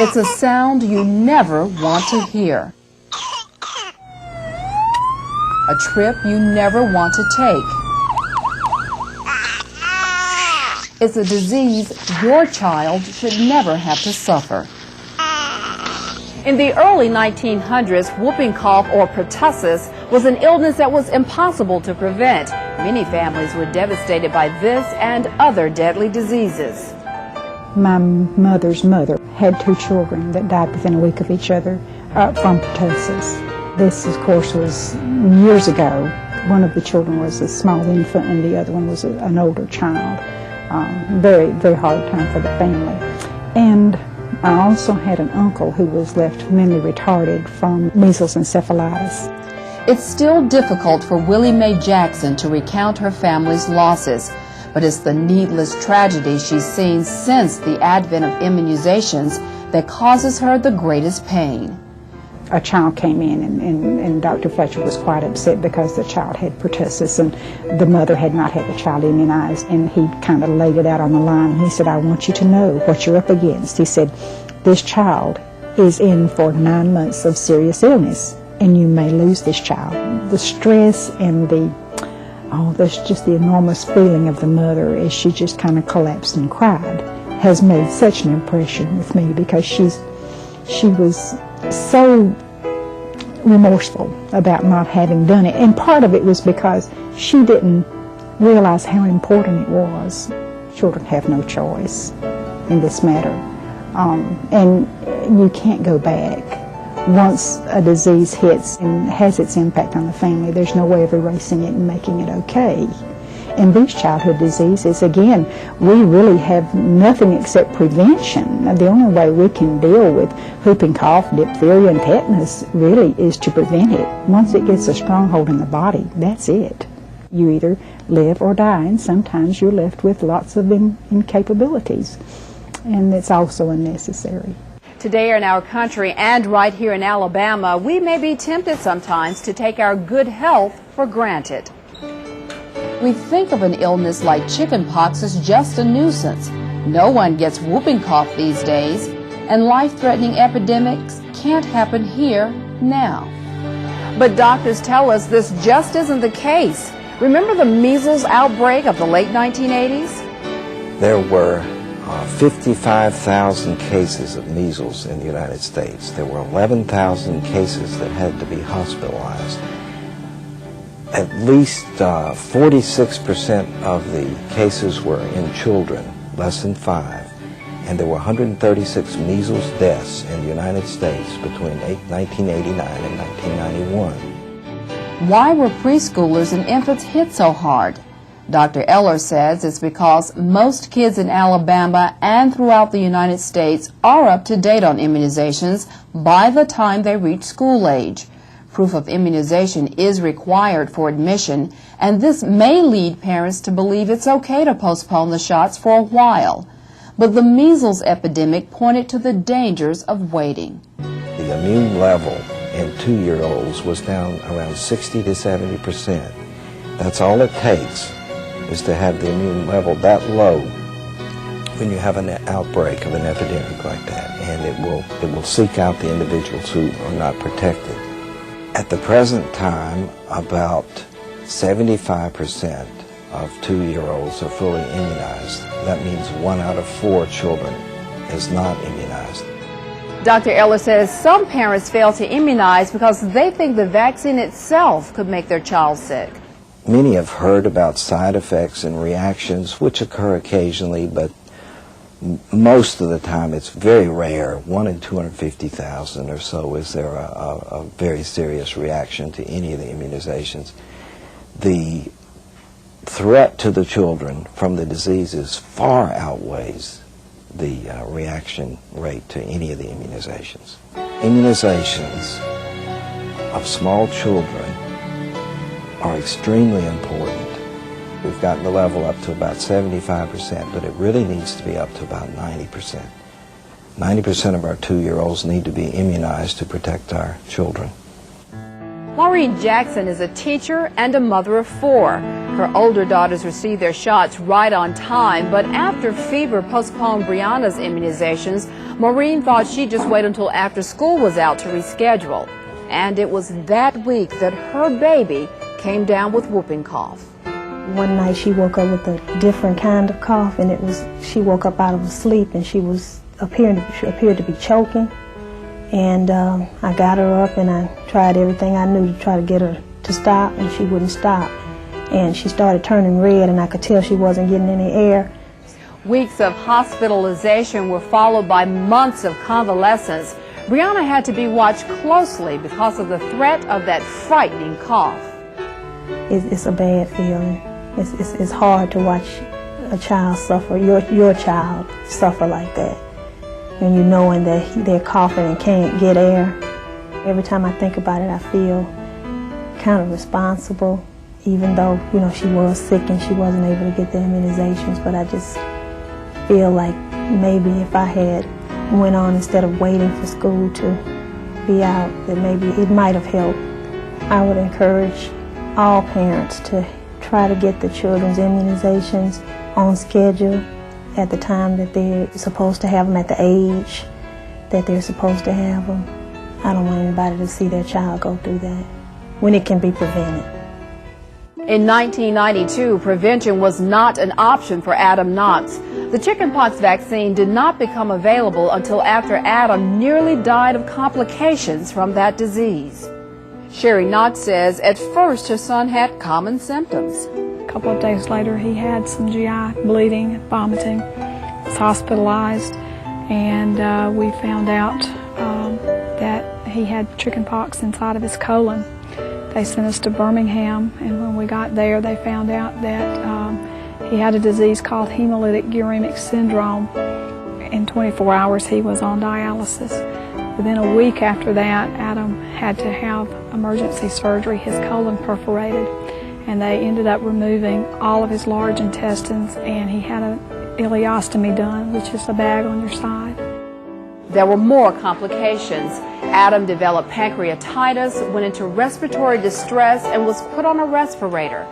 It's a sound you never want to hear. A trip you never want to take. It's a disease your child should never have to suffer. In the early 1900s, whooping cough or pertussis was an illness that was impossible to prevent. Many families were devastated by this and other deadly diseases. My mother's mother had 2 children that died within a week of each other from pertussis. This, of course, was years ago. One of the children was a small infant and the other one was an older child. Very, very hard time for the family. And I also had an uncle who was left mentally retarded from measles encephalitis. It's still difficult for Willie Mae Jackson to recount her family's losses, but it's the needless tragedy she's seen since the advent of immunizations that causes her the greatest pain. A child came in and Dr. Fletcher was quite upset because the child had pertussis and the mother had not had the child immunized, and he kind of laid it out on the line. He said, I want you to know what you're up against. He said, this child is in for 9 months of serious illness and you may lose this child. The stress and there's just the enormous feeling of the mother as she just kind of collapsed and cried has made such an impression with me, because she was so remorseful about not having done it, and part of it was because she didn't realize how important it was. Children have no choice in this matter, and you can't go back. Once a disease hits and has its impact on the family, there's no way of erasing it and making it okay. And these childhood diseases, again, we really have nothing except prevention. The only way we can deal with whooping cough, diphtheria, and tetanus really is to prevent it. Once it gets a stronghold in the body, that's it. You either live or die, and sometimes you're left with lots of incapabilities, and it's also unnecessary. Today in our country and right here in Alabama, we may be tempted sometimes to take our good health for granted. We think of an illness like chickenpox as just a nuisance. No one gets whooping cough these days, and life-threatening epidemics can't happen here now. But doctors tell us this just isn't the case. Remember the measles outbreak of the late 1980s? There were 55,000 cases of measles in the United States. There were 11,000 cases that had to be hospitalized. At least 46% of the cases were in children, less than 5, and there were 136 measles deaths in the United States between 1989 and 1991. Why were preschoolers and infants hit so hard? Dr. Eller says it's because most kids in Alabama and throughout the United States are up to date on immunizations by the time they reach school age. Proof of immunization is required for admission, and this may lead parents to believe it's okay to postpone the shots for a while. But the measles epidemic pointed to the dangers of waiting. The immune level in 2-year-olds was down around 60 to 70%. That's all it takes, is to have the immune level that low when you have an outbreak of an epidemic like that, and it will seek out the individuals who are not protected. At the present time, about 75% of 2-year-olds are fully immunized. That means 1 out of 4 children is not immunized. Dr. Eller says some parents fail to immunize because they think the vaccine itself could make their child sick. Many have heard about side effects and reactions, which occur occasionally, but most of the time it's very rare. 1 in 250,000 or so is there a very serious reaction to any of the immunizations. The threat to the children from the diseases far outweighs the reaction rate to any of the immunizations. Immunizations of small children are extremely important. We've gotten the level up to about 75%, but it really needs to be up to about 90%. 90% of our 2-year-olds need to be immunized to protect our children. Maureen Jackson is a teacher and a mother of 4. Her older daughters received their shots right on time, but after fever postponed Brianna's immunizations, Maureen thought she'd just wait until after school was out to reschedule. And it was that week that her baby came down with whooping cough. One night she woke up with a different kind of cough, and she woke up out of sleep and she appeared to be choking. And I got her up and I tried everything I knew to try to get her to stop, and she wouldn't stop. And she started turning red, and I could tell she wasn't getting any air. Weeks of hospitalization were followed by months of convalescence. Brianna had to be watched closely because of the threat of that frightening cough. It's a bad feeling. It's hard to watch a child suffer, your child suffer like that. And you knowing that they're coughing and can't get air. Every time I think about it, I feel kind of responsible, even though, she was sick and she wasn't able to get the immunizations. But I just feel like maybe if I had went on instead of waiting for school to be out, that maybe it might have helped. I would encourage all parents to try to get the children's immunizations on schedule at the time that they're supposed to have them, at the age that they're supposed to have them. I don't want anybody to see their child go through that when it can be prevented. In 1992, prevention was not an option for Adam Knox. The chickenpox vaccine did not become available until after Adam nearly died of complications from that disease. Sherry Knox says at first her son had common symptoms. A couple of days later he had some GI bleeding, vomiting, was hospitalized, and we found out that he had chickenpox inside of his colon. They sent us to Birmingham, and when we got there they found out that he had a disease called hemolytic uremic syndrome. In 24 hours he was on dialysis. Within a week after that, Adam had to have emergency surgery, his colon perforated, and they ended up removing all of his large intestines, and he had an ileostomy done, which is a bag on your side. There were more complications. Adam developed pancreatitis, went into respiratory distress, and was put on a respirator.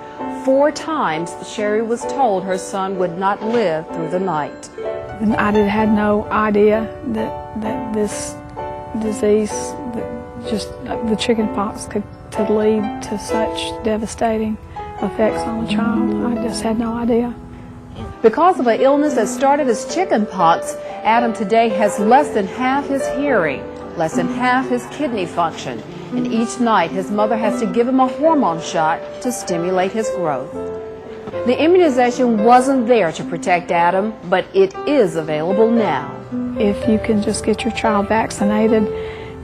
4 times, Sherry was told her son would not live through the night. And I had no idea that this disease, just the chickenpox, could lead to such devastating effects on a child. I just had no idea. Because of an illness that started as chickenpox, Adam today has less than half his hearing, less than half his kidney function, and each night his mother has to give him a hormone shot to stimulate his growth. The immunization wasn't there to protect Adam, but it is available now. If you can just get your child vaccinated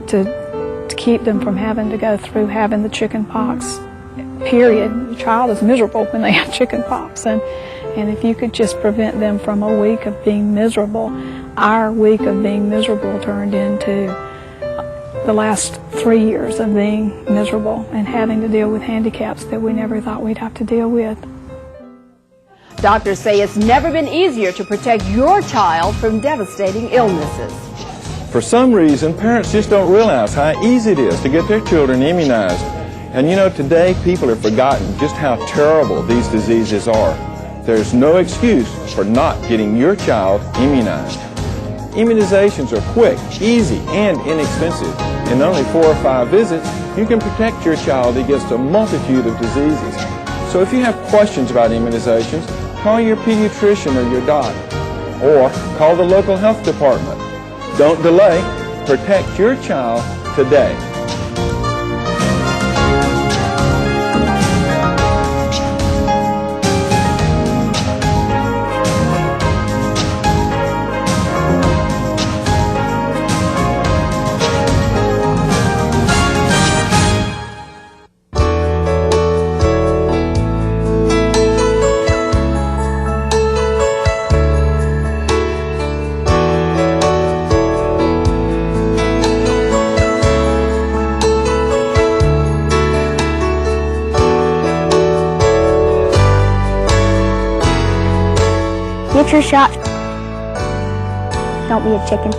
to keep them from having to go through having the chickenpox, period. Your child is miserable when they have chickenpox, and if you could just prevent them from a week of being miserable, our week of being miserable turned into the last 3 years of being miserable and having to deal with handicaps that we never thought we'd have to deal with. Doctors say it's never been easier to protect your child from devastating illnesses. For some reason, parents just don't realize how easy it is to get their children immunized. And today people have forgotten just how terrible these diseases are. There's no excuse for not getting your child immunized. Immunizations are quick, easy, and inexpensive. In only 4 or 5 visits, you can protect your child against a multitude of diseases. So if you have questions about immunizations, call your pediatrician or your doc, or call the local health department. Don't delay. Protect your child today. Get your shot. Don't be a chicken.